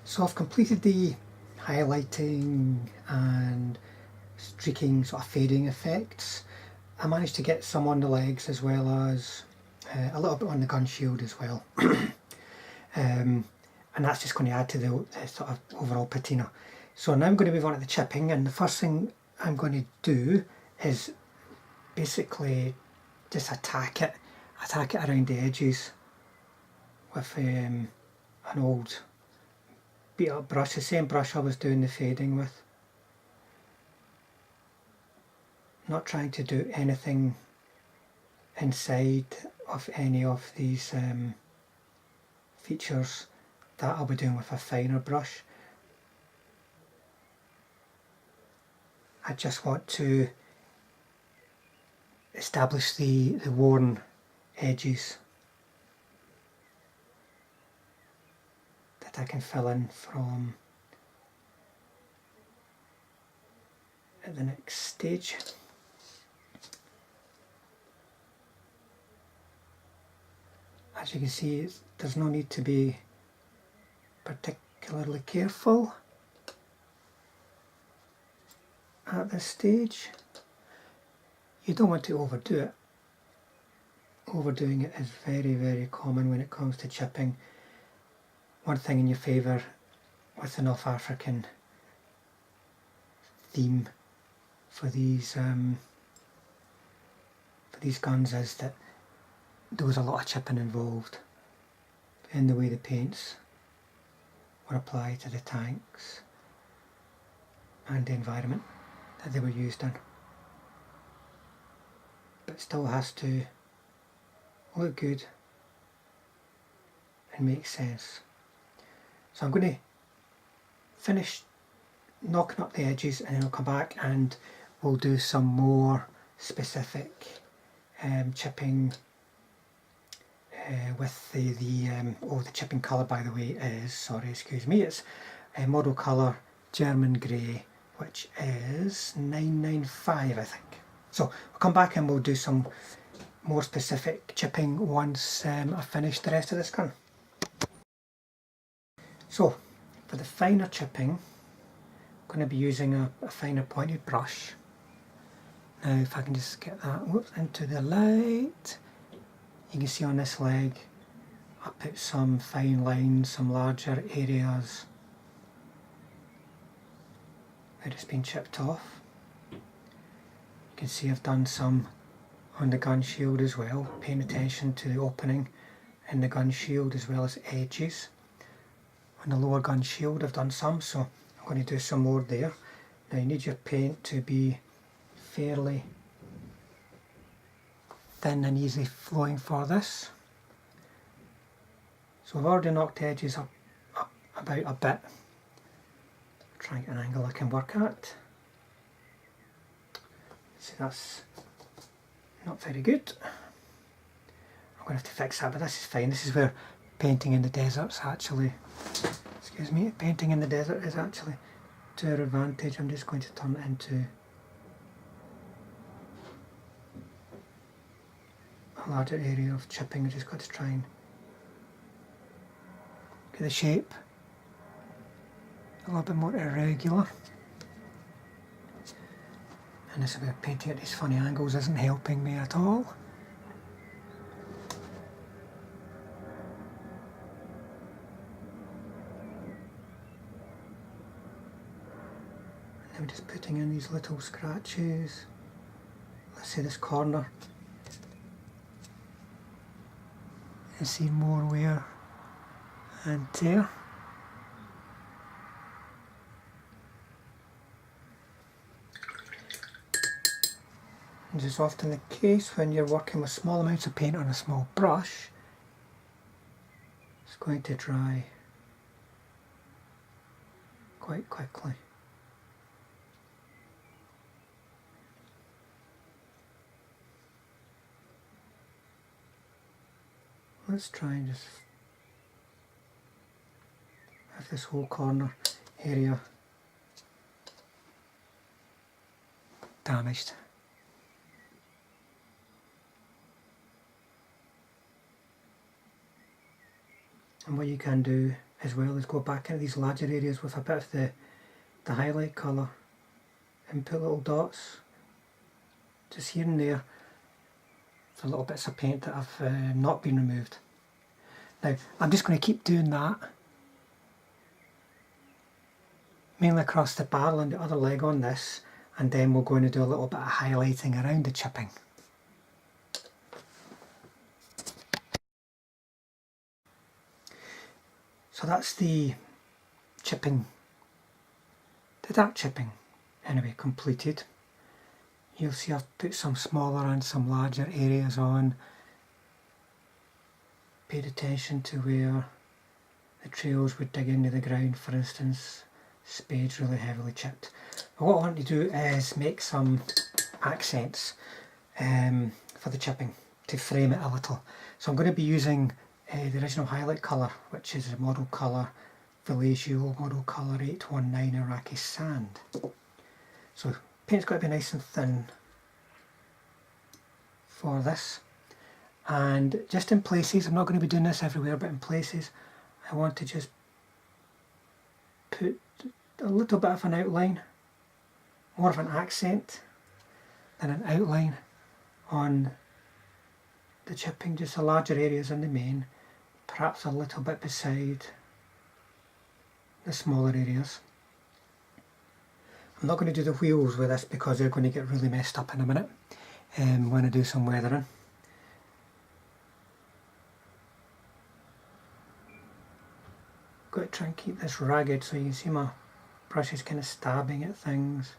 So I've completed the highlighting and streaking sort of fading effects. I managed to get some on the legs as well as a little bit on the gun shield as well. And that's just going to add to the sort of overall patina. So now I'm going to move on to the chipping, and the first thing I'm going to do is basically just attack it around the edges with an old beat up brush, the same brush I was doing the fading with. Not trying to do anything inside of any of these features that I'll be doing with a finer brush. I just want to establish the worn edges that I can fill in from at the next stage. As you can see, there's no need to be particularly careful at this stage. You don't want to overdo it. Overdoing it is very, very common when it comes to chipping. One thing in your favour with the North African theme for these guns is that there was a lot of chipping involved in the way the paints were applied to the tanks and the environment that they were used in. But it still has to look good and make sense. So I'm going to finish knocking up the edges, and then I'll come back and we'll do some more specific chipping with the chipping colour, by the way, is, it's Model Colour German Grey, which is 995, I think. So I'll come back and we'll do some more specific chipping once I've finished the rest of this gun. So for the finer chipping, I'm going to be using a finer pointed brush. Now if I can just get that into the light, you can see on this leg I put some fine lines, some larger areas where it's been chipped off. You can see I've done some on the gun shield as well, paying attention to the opening in the gun shield as well as edges. On the lower gun shield I've done some, so I'm going to do some more there. Now you need your paint to be fairly thin and easily flowing for this. So I've already knocked the edges up about a bit. Try and get an angle I can work at. See, that's not very good. I'm going to have to fix that, but this is fine. This is where painting in the desert's actually, painting in the desert is actually to our advantage. I'm just going to turn it into a larger area of chipping. I just got to try and get the shape a little bit more irregular. And this way of painting at these funny angles isn't helping me at all. And I'm just putting in these little scratches. Let's say this corner. And see more wear and tear. As is often the case when you're working with small amounts of paint on a small brush, it's going to dry quite quickly. Let's try and just have this whole corner area damaged. And what you can do as well as go back into these larger areas with a bit of the highlight colour and put little dots just here and there for little bits of paint that have not been removed. Now I'm just going to keep doing that, mainly across the barrel and the other leg on this, and then we're going to do a little bit of highlighting around the chipping. So that's the chipping, the dark chipping anyway, completed. You'll see I've put some smaller and some larger areas on. Paid attention to where the trails would dig into the ground, for instance. Spade's really heavily chipped. But what I want to do is make some accents for the chipping to frame it a little. So I'm going to be using the original highlight colour, which is a model colour Vallejo model colour 819 Iraqi sand. So paint's got to be nice and thin for this, and just in places, I'm not going to be doing this everywhere, but in places I want to just put a little bit of an outline, more of an accent than an outline on the chipping, just the larger areas in the main, perhaps a little bit beside the smaller areas. I'm not going to do the wheels with this because they're going to get really messed up in a minute when I do some weathering. Got to try and keep this ragged so you can see my brush is kind of stabbing at things.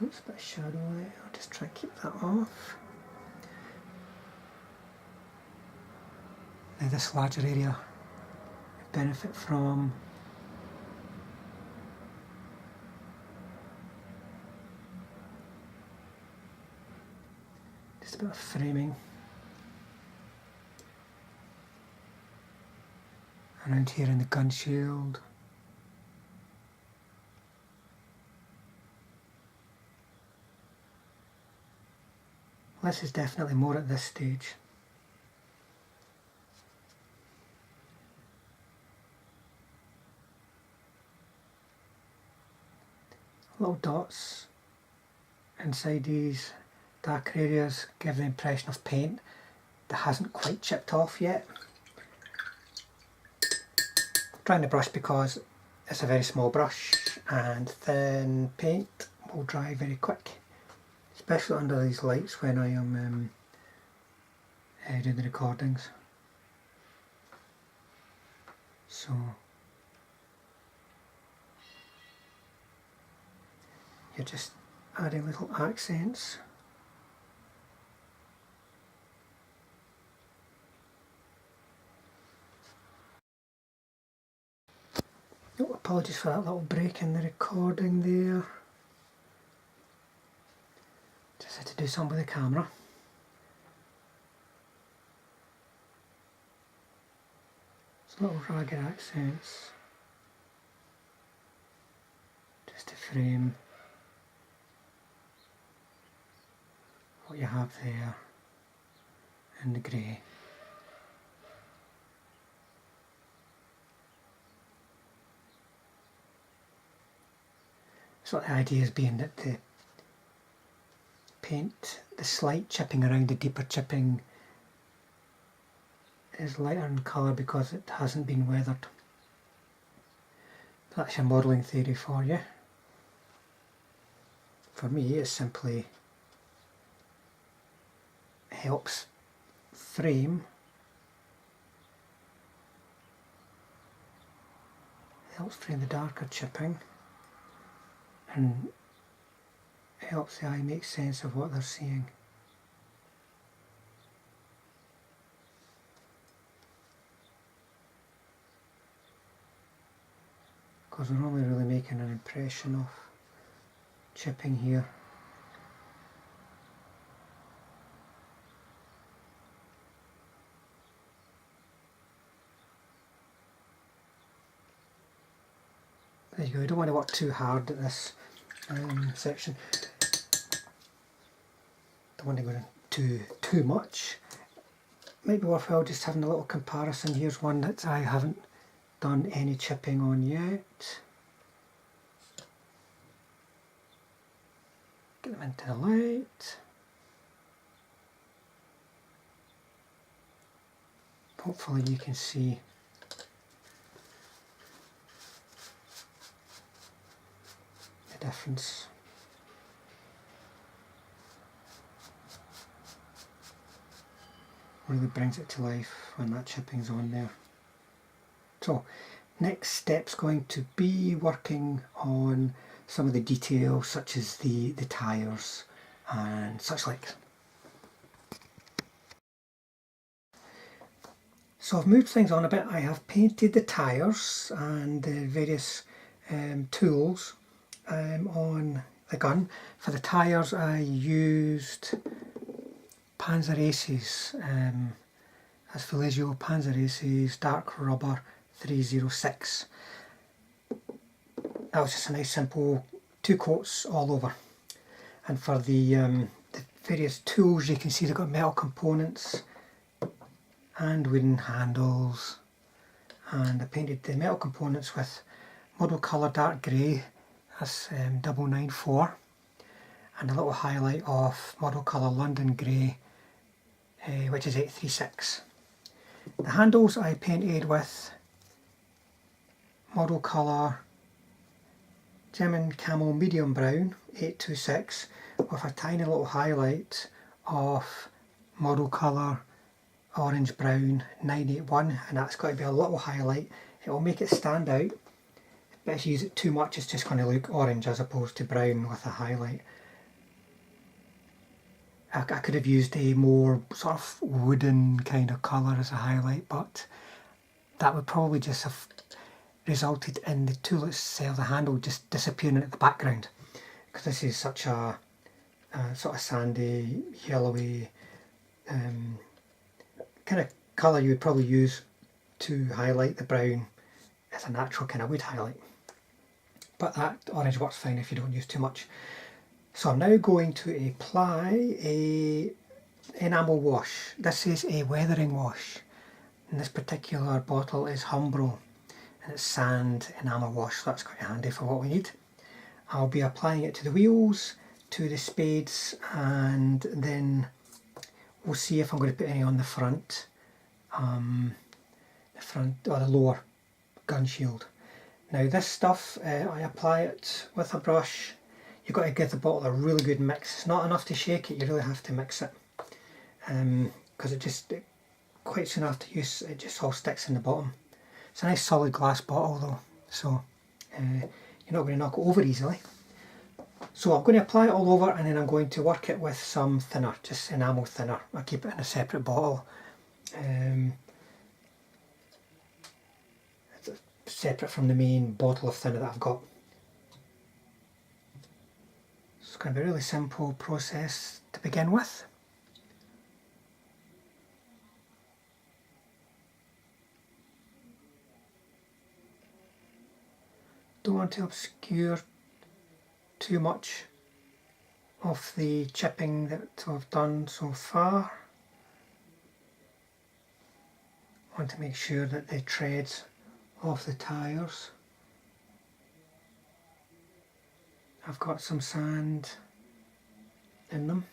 Oops, a bit of shadow there, I'll just try and keep that off. Now this larger area would benefit from just a bit of framing around here in the gun shield. This is definitely more at this stage. Little dots inside these darker areas give the impression of paint that hasn't quite chipped off yet. I'm trying the brush because it's a very small brush and thin paint will dry very quick, especially under these lights when I am doing the recordings. So you're just adding little accents. Oh, apologies for that little break in the recording there. Just had to do something with the camera. Some little ragged accents just to frame what you have there in the grey. So the idea is being that the paint, the slight chipping around the deeper chipping is lighter in colour because it hasn't been weathered. That's your modelling theory for you. For me, it simply helps frame, the darker chipping, and helps the eye make sense of what they're seeing. Because we're only really making an impression of chipping here. There you go, you don't want to work too hard at this section. Don't want to go into too much. might be worthwhile just having a little comparison. Here's one that I haven't done any chipping on yet. Get them into the light. Hopefully you can see the difference. Really brings it to life when that chipping's on there. So next step's going to be working on some of the details such as the tyres and such like. So I've moved things on a bit. I have painted the tyres and the various tools on the gun. For the tyres I used Panzer Aces, Asphalesia Panzer Aces Dark Rubber 306. That was just a nice simple 2 coats all over. And for the various tools, you can see they've got metal components and wooden handles, and I painted the metal components with Model Colour Dark Grey, that's 994, and a little highlight of Model Colour London Grey, which is 836. The handles I painted with Model Colour German Camel Medium Brown 826 with a tiny little highlight of Model Colour Orange Brown 981, and that's got to be a little highlight. It will make it stand out, but if you use it too much it's just going to look orange as opposed to brown with a highlight. I could have used a more sort of wooden kind of colour as a highlight, but that would probably just have resulted in the tool itself, the handle, just disappearing at the background, because this is such a sort of sandy, yellowy kind of colour you would probably use to highlight the brown as a natural kind of wood highlight. But that orange works fine if you don't use too much. So I'm now going to apply a enamel wash. This is a weathering wash, and this particular bottle is Humbro, and it's sand enamel wash, so that's quite handy for what we need. I'll be applying it to the wheels, to the spades, and then we'll see if I'm going to put any on the front or the lower gun shield. Now this stuff, I apply it with a brush. You've got to give the bottle a really good mix. It's not enough to shake it, you really have to mix it, because it quite soon after use it just all sticks in the bottom. It's a nice solid glass bottle though, so you're not going to knock it over easily. So I'm going to apply it all over, and then I'm going to work it with some thinner, just enamel thinner. I'll keep it in a separate bottle, separate from the main bottle of thinner that I've got. It's going to be a really simple process to begin with. Don't want to obscure too much of the chipping that I've done so far. I want to make sure that the treads of the tyres, I've got some sand in them.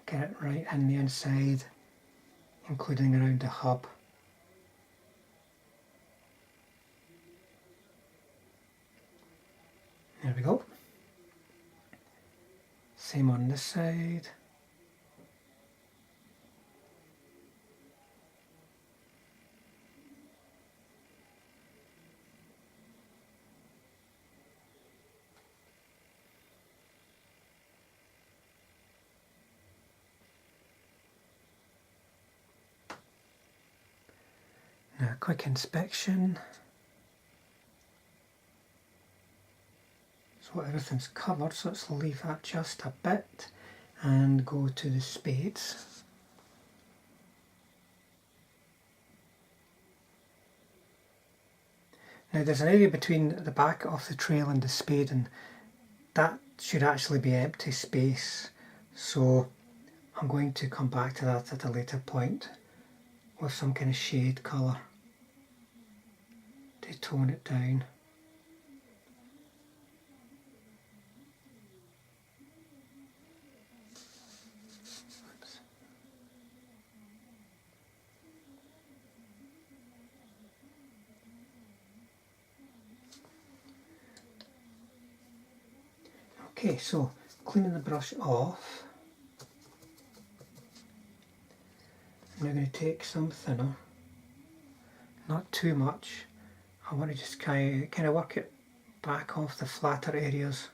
Get it right in the inside, including around the hub. There we go. Same on this side. Now, a quick inspection. So everything's covered, so let's leave that just a bit and go to the spades. Now there's an area between the back of the trail and the spade, and that should actually be empty space, so I'm going to come back to that at a later point with some kind of shade colour to tone it down. Okay, so cleaning the brush off, I'm now going to take some thinner, not too much. I want to just kind of work it back off the flatter areas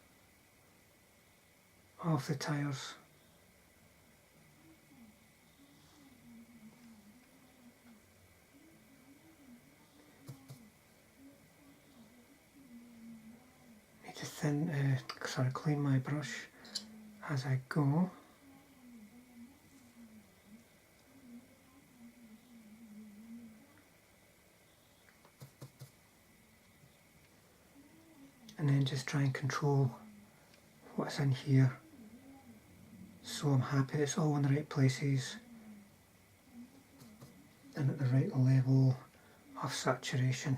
of the tyres. Need to clean my brush as I go. And then just try and control what's in here, so I'm happy it's all in the right places and at the right level of saturation.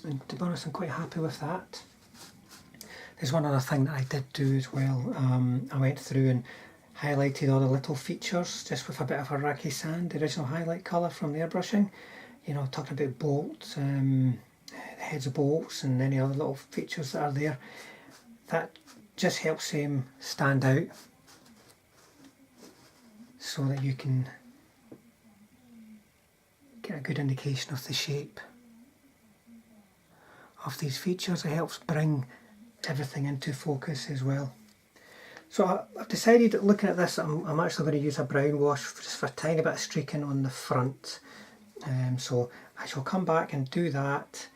And to be honest, I'm quite happy with that. There's one other thing that I did do as well. I went through and highlighted all the little features just with a bit of Iraqi sand, the original highlight colour from the airbrushing. You know, talking about bolts, the heads of bolts and any other little features that are there. That just helps them stand out so that you can get a good indication of the shape of these features. It helps bring everything into focus as well. So I've decided that looking at this, I'm actually going to use a brown wash just for a tiny bit of streaking on the front. So I shall come back and do that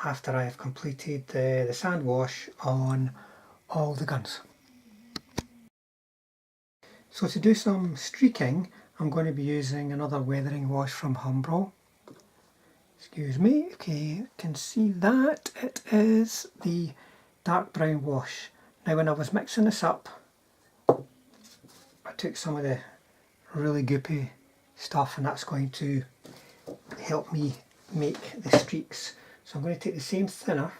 after I have completed the sand wash on all the guns. So to do some streaking, I'm going to be using another weathering wash from Humbrol. Excuse me, okay, you can see that it is the dark brown wash. Now when I was mixing this up, I took some of the really goopy stuff, and that's going to help me make the streaks. So I'm going to take the same thinner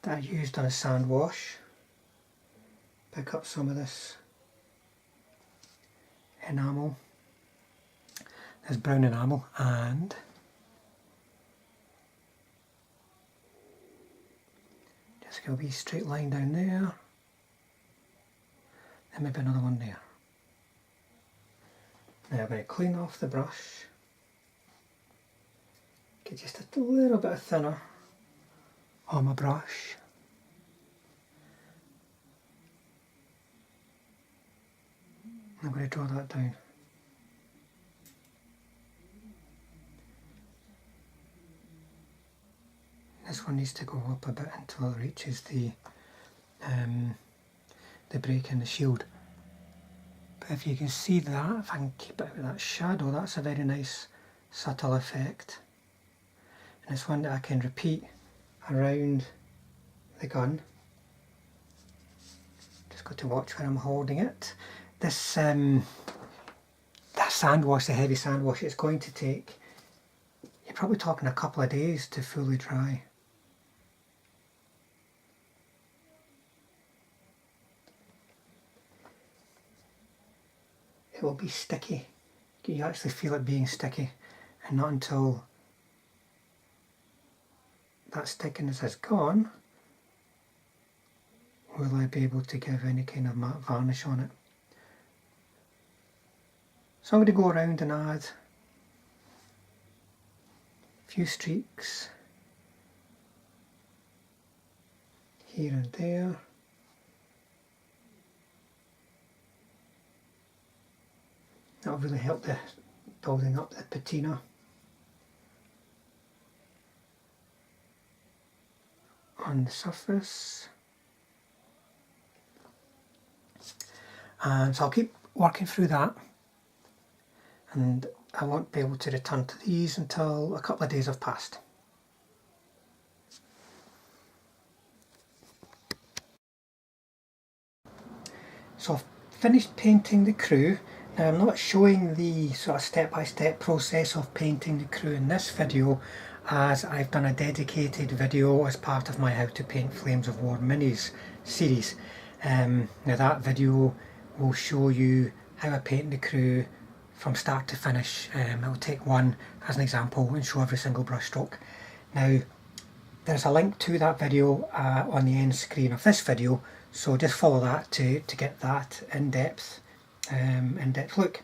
that I used on a sand wash, pick up some of this enamel, this brown enamel, and just get a wee straight line down there, and maybe another one there. Now I'm going to clean off the brush, get just a little bit of thinner on my brush. I'm going to draw that down. This one needs to go up a bit until it reaches the break in the shield. But if you can see that, if I can keep it with that shadow, that's a very nice subtle effect. And it's one that I can repeat around the gun. Just got to watch where I'm holding it. This that sand wash, the heavy sand wash, it's going to take, you're probably talking a couple of days to fully dry. It will be sticky. You actually feel it being sticky, and not until that stickiness is gone will I be able to give any kind of matte varnish on it. So I'm going to go around and add a few streaks here and there. That'll really help the building up the patina. on the surface. And so I'll keep working through that, and I won't be able to return to these until a couple of days have passed. So I've finished painting the crew. Now I'm not showing the sort of step-by-step process of painting the crew in this video, as I've done a dedicated video as part of my How to Paint Flames of War Minis series. Now that video will show you how I paint the crew from start to finish. I'll take one as an example and show every single brush stroke. Now there's a link to that video on the end screen of this video, so just follow that to get that in-depth look.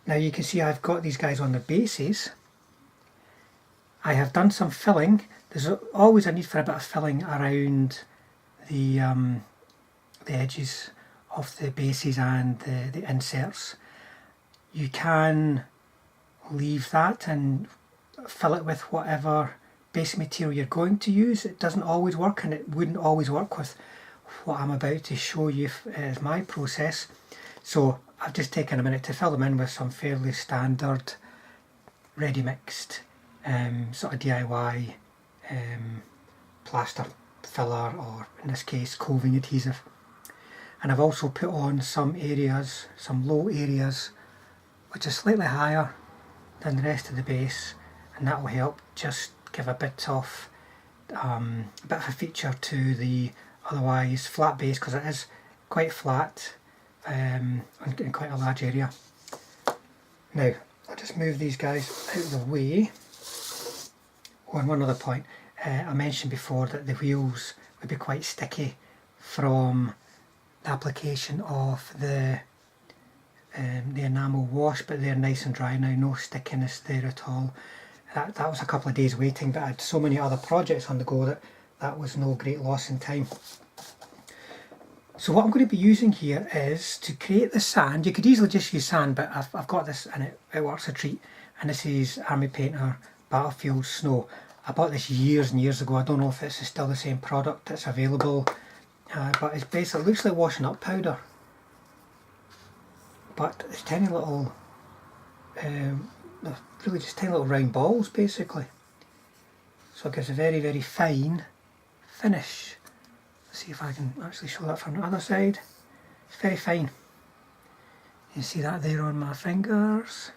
Now you can see I've got these guys on their bases. I have done some filling. There's always a need for a bit of filling around the edges of the bases and the inserts. You can leave that and fill it with whatever base material you're going to use. It doesn't always work, and it wouldn't always work with what I'm about to show you as my process. So I've just taken a minute to fill them in with some fairly standard ready mixed sort of DIY plaster filler, or in this case coving adhesive. And I've also put on some areas, some low areas, which are slightly higher than the rest of the base, and that will help just give a bit of a feature to the otherwise flat base, because it is quite flat in quite a large area. Now I'll just move these guys out of the way. Oh, and one other point, I mentioned before that the wheels would be quite sticky from the application of the enamel wash, but they're nice and dry now, no stickiness there at all. That was a couple of days waiting, but I had so many other projects on the go that was no great loss in time. So what I'm going to be using here is, to create the sand, you could easily just use sand, but I've got this and it works a treat, and this is Army Painter Battlefield Snow. I bought this years and years ago. I don't know if it's still the same product that's available, but it's basically, it looks like washing up powder, but it's tiny little, really just tiny little round balls basically. So it gives a very, very fine finish. Let's see if I can actually show that from the other side. It's very fine. You can see that there on my fingers.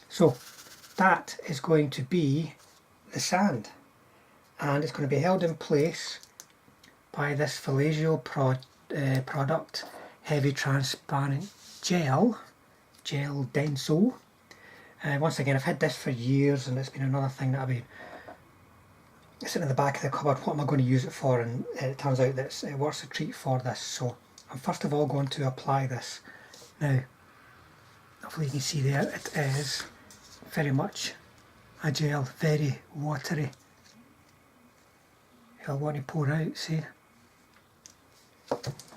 So that is going to be the sand, and it's going to be held in place by this Vallejo product Heavy Transparent Gel Denso. Once again, I've had this for years, and it's been another thing that I've been sitting in the back of the cupboard. What am I going to use it for? And it turns out that it works a treat for this. So I'm first of all going to apply this. Now, hopefully you can see there, it is very much a gel, very watery. You'll want to pour out, see?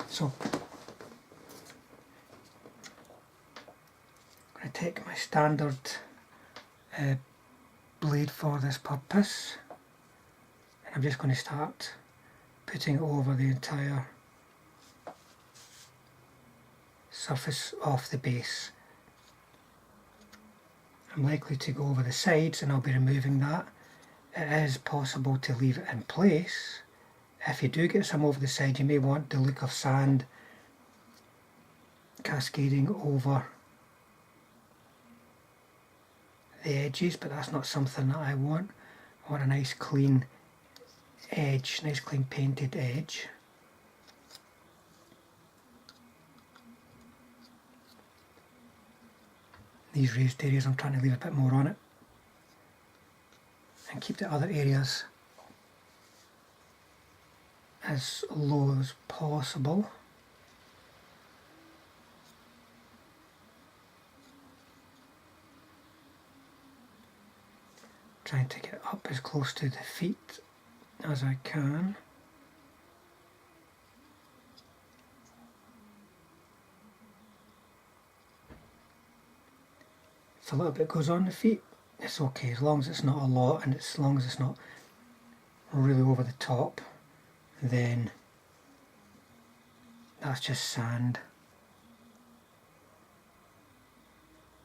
So I'm going to take my standard blade for this purpose, and I'm just going to start putting it over the entire surface of the base. I'm likely to go over the sides, and I'll be removing that. It is possible to leave it in place. If you do get some over the side, you may want the look of sand cascading over the edges, but that's not something that I want. I want a nice clean edge, nice clean painted edge. These raised areas, I'm trying to leave a bit more on it and keep the other areas as low as possible. Trying to get up as close to the feet as I can. If a little bit goes on the feet, it's okay, as long as it's not a lot, and as long as it's not really over the top, then that's just sand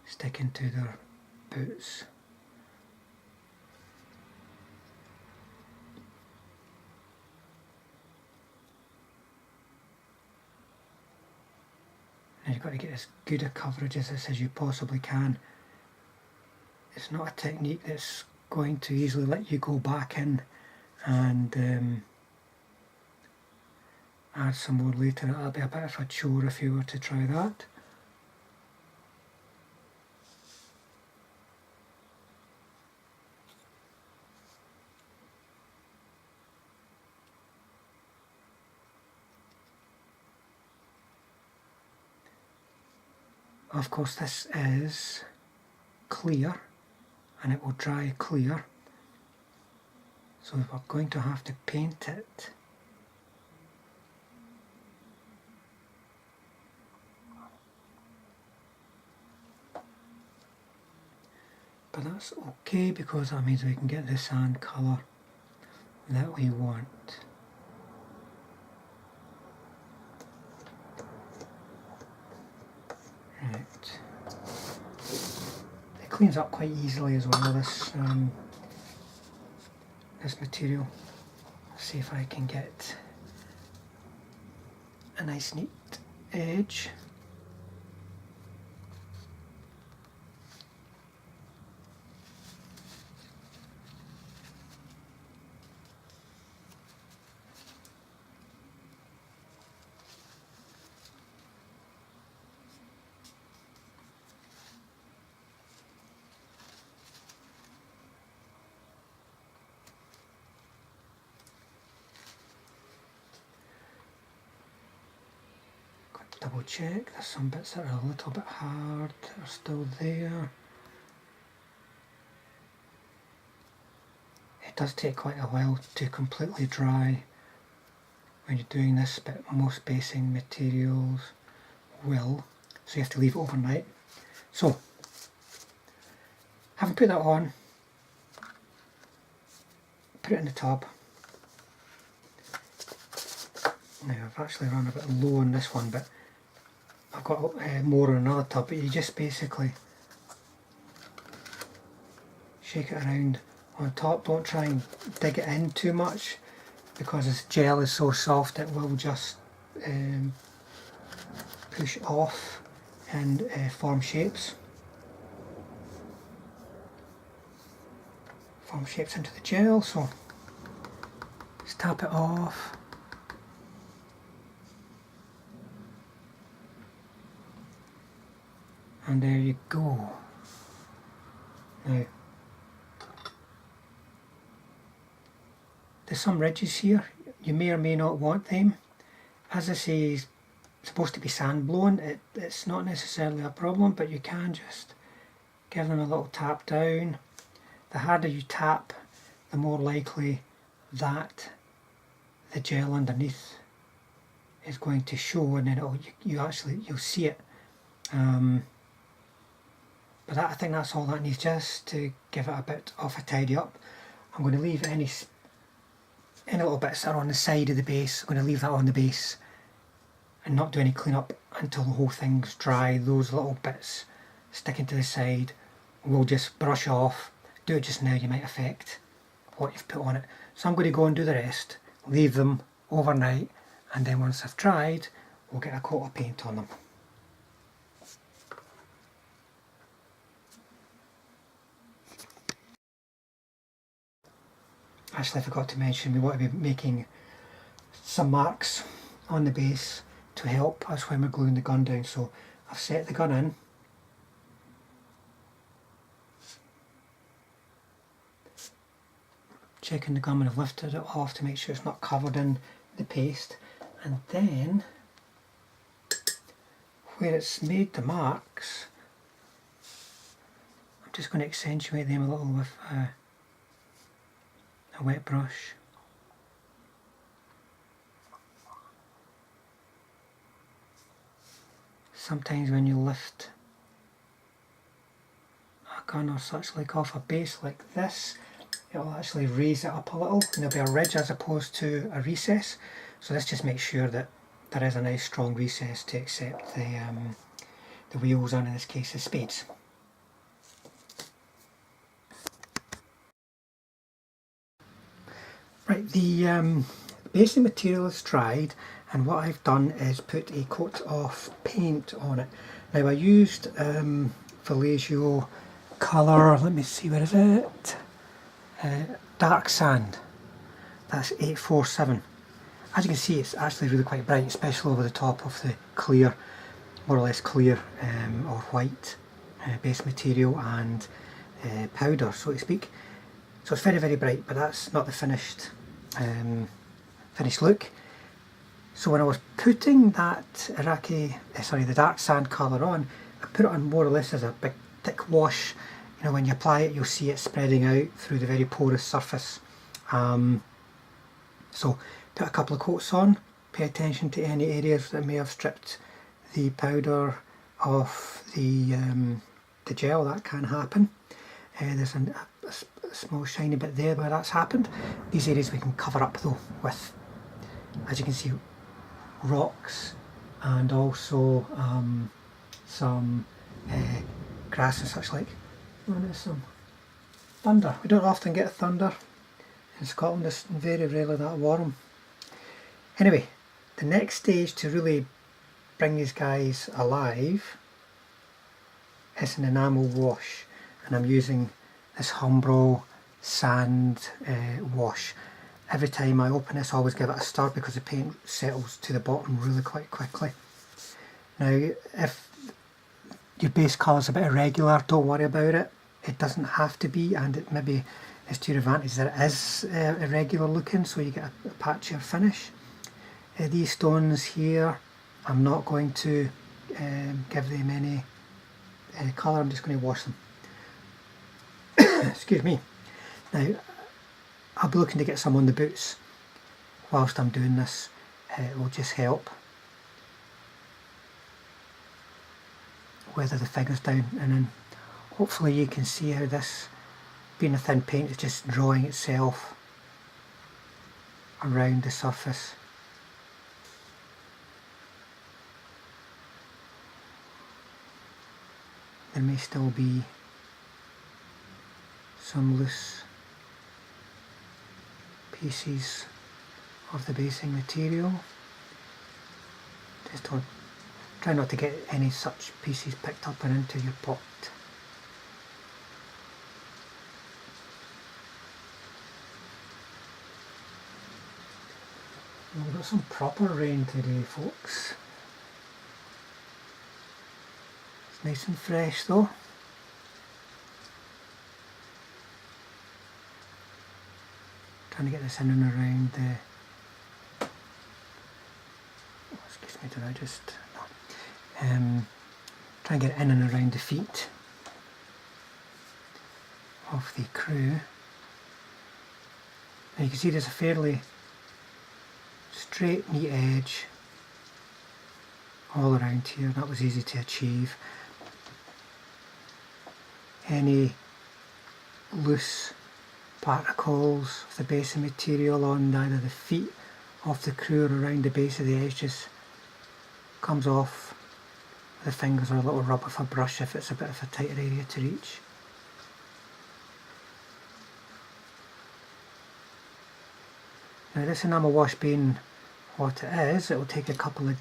sticking to their boots. And you've got to get as good a coverage as this as you possibly can. It's not a technique that's going to easily let you go back in and add some more later. It'll be a bit of a chore if you were to try that. Of course, this is clear and it will dry clear, so we're going to have to paint it. But that's okay because that means we can get the sand colour that we want. Right. It cleans up quite easily as well, this material. Let's see if I can get a nice neat edge. Double check, there's some bits that are a little bit hard that are still there. It does take quite a while to completely dry when you're doing this, but most basing materials will, so you have to leave it overnight. So, having put that on, put it in the tub. Now I've actually run a bit low on this one, but I've got more in another tub, but you just basically shake it around on top. Don't try and dig it in too much because this gel is so soft it will just push off and form shapes. Form shapes into the gel, so just tap it off. And there you go. Now, there's some ridges here. You may or may not want them. As I say, it's supposed to be sand blown. It's not necessarily a problem, but you can just give them a little tap down. The harder you tap, the more likely that the gel underneath is going to show, and then you'll see it. But I think that's all that needs, just to give it a bit of a tidy up. I'm going to leave any little bits that are on the side of the base, I'm going to leave that on the base and not do any cleanup until the whole thing's dry. Those little bits sticking to the side we'll just brush off. Do it just now, you might affect what you've put on it. So I'm going to go and do the rest, leave them overnight, and then once they've dried, we'll get a coat of paint on them. Actually, I forgot to mention, we want to be making some marks on the base to help us when we're gluing the gun down. So I've set the gun in. Checking the gun when I've lifted it off to make sure it's not covered in the paste. And then, where it's made the marks, I'm just going to accentuate them a little with a wet brush. Sometimes when you lift a gun or such like off a base like this, it'll actually raise it up a little and there'll be a ridge as opposed to a recess. So this just makes sure that there is a nice strong recess to accept the wheels and in this case the spades. Right, the basic material is dried, and what I've done is put a coat of paint on it. Now I used Vallejo colour, let me see, where is it? Dark Sand, that's 847. As you can see, it's actually really quite bright, especially over the top of the clear, more or less clear or white base material and powder, so to speak. So it's very, very bright, but that's not the finished look. So when I was putting that the dark sand colour on, I put it on more or less as a big thick wash. You know, when you apply it, you'll see it spreading out through the very porous surface. So put a couple of coats on, pay attention to any areas that may have stripped the powder off the gel. That can happen. There's a small shiny bit there where that's happened. These areas we can cover up though with, as you can see, rocks and also some grass and such like. Oh, there's some thunder. We don't often get thunder in Scotland, it's very rarely that warm. Anyway, the next stage to really bring these guys alive is an enamel wash, and I'm using this Humbrol sand wash. Every time I open this I always give it a stir because the paint settles to the bottom really quite quickly. Now if your base colour is a bit irregular, don't worry about it. It doesn't have to be, and it maybe is to your advantage that it is irregular looking, so you get a patchier finish. These stones here, I'm not going to give them any colour, I'm just going to wash them. Excuse me. Now I'll be looking to get some on the boots whilst I'm doing this. It will just help weather the figures down, and then hopefully you can see how this, being a thin paint, is just drawing itself around the surface. There may still be some loose pieces of the basing material. Just try not to get any such pieces picked up and into your pot. We've got some proper rain today, folks. It's nice and fresh though. Trying to get this in and around the... Oh, excuse me, did I just... No. Try and get it in and around the feet of the crew. And you can see there's a fairly straight, neat edge all around here. That was easy to achieve. Any loose particles of the base of material on either the feet of the crew or around the base of the edge just comes off with the fingers or a little rub of a brush if it's a bit of a tighter area to reach. Now this enamel wash being what it is, it will take a couple of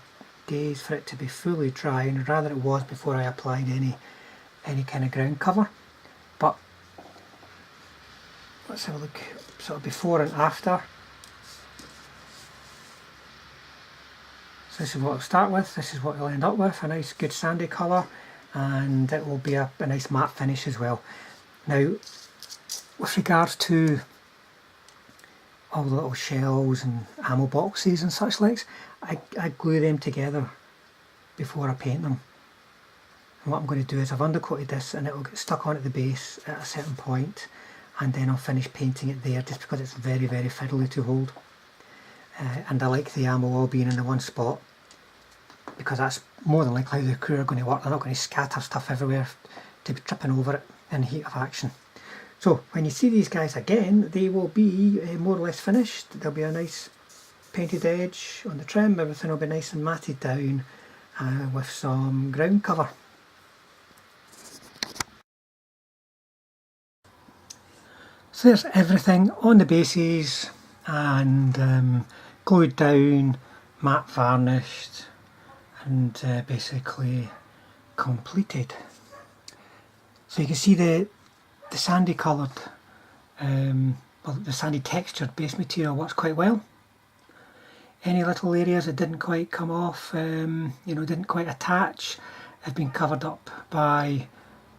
days for it to be fully dry, and rather it was before I applied any kind of ground cover. But let's have a look sort of before and after. So this is what I'll start with, this is what I'll end up with, a nice good sandy colour, and it will be a nice matte finish as well. Now with regards to all the little shells and ammo boxes and such likes, I glue them together before I paint them. And what I'm going to do is I've undercoated this and it will get stuck onto the base at a certain point, and then I'll finish painting it there just because it's very, very fiddly to hold. And I like the ammo all being in the one spot because that's more than likely how the crew are going to work. They're not going to scatter stuff everywhere to be tripping over it in the heat of action. So when you see these guys again, they will be more or less finished. There'll be a nice painted edge on the trim, everything will be nice and matted down with some ground cover. So there's everything on the bases and glued down, matte varnished and basically completed. So you can see the sandy coloured, well, the sandy textured base material works quite well. Any little areas that didn't quite come off, didn't quite attach, have been covered up by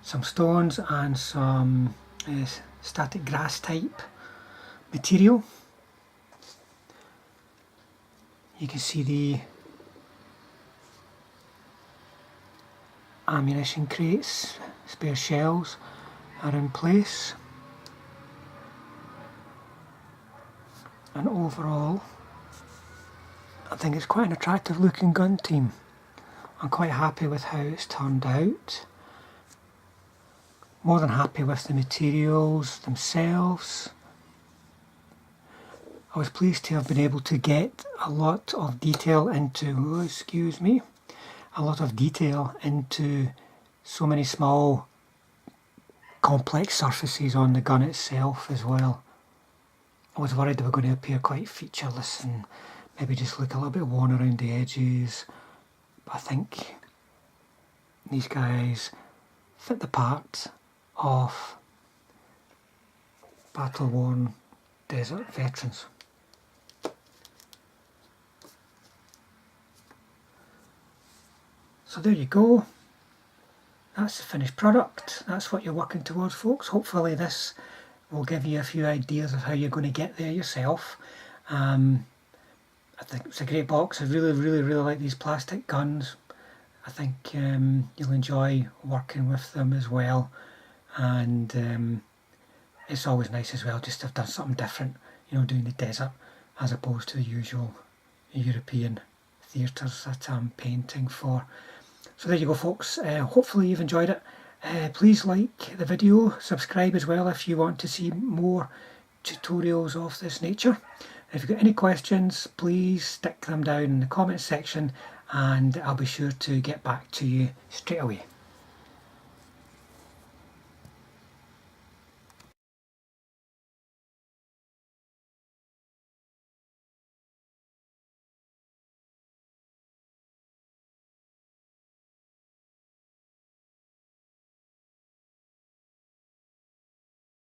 some stones and some static grass type material. You can see the ammunition crates, spare shells are in place, and overall I think it's quite an attractive looking gun team. I'm quite happy with how it's turned out. More than happy with the materials themselves. I was pleased to have been able to get a lot of detail into, a lot of detail into so many small complex surfaces on the gun itself as well. I was worried they were going to appear quite featureless and maybe just look a little bit worn around the edges, but I think these guys fit the part of battle-worn desert veterans. So there you go, that's the finished product, that's what you're working towards, folks. Hopefully this will give you a few ideas of how you're going to get there yourself. I think it's a great box. I really like these plastic guns. I think you'll enjoy working with them as well, and it's always nice as well just to have done something different, doing the desert as opposed to the usual European theatres that I'm painting for. So there you go, folks. Hopefully you've enjoyed it. Please like the video, subscribe as well if you want to see more tutorials of this nature. If you've got any questions, please stick them down in the comment section and I'll be sure to get back to you straight away.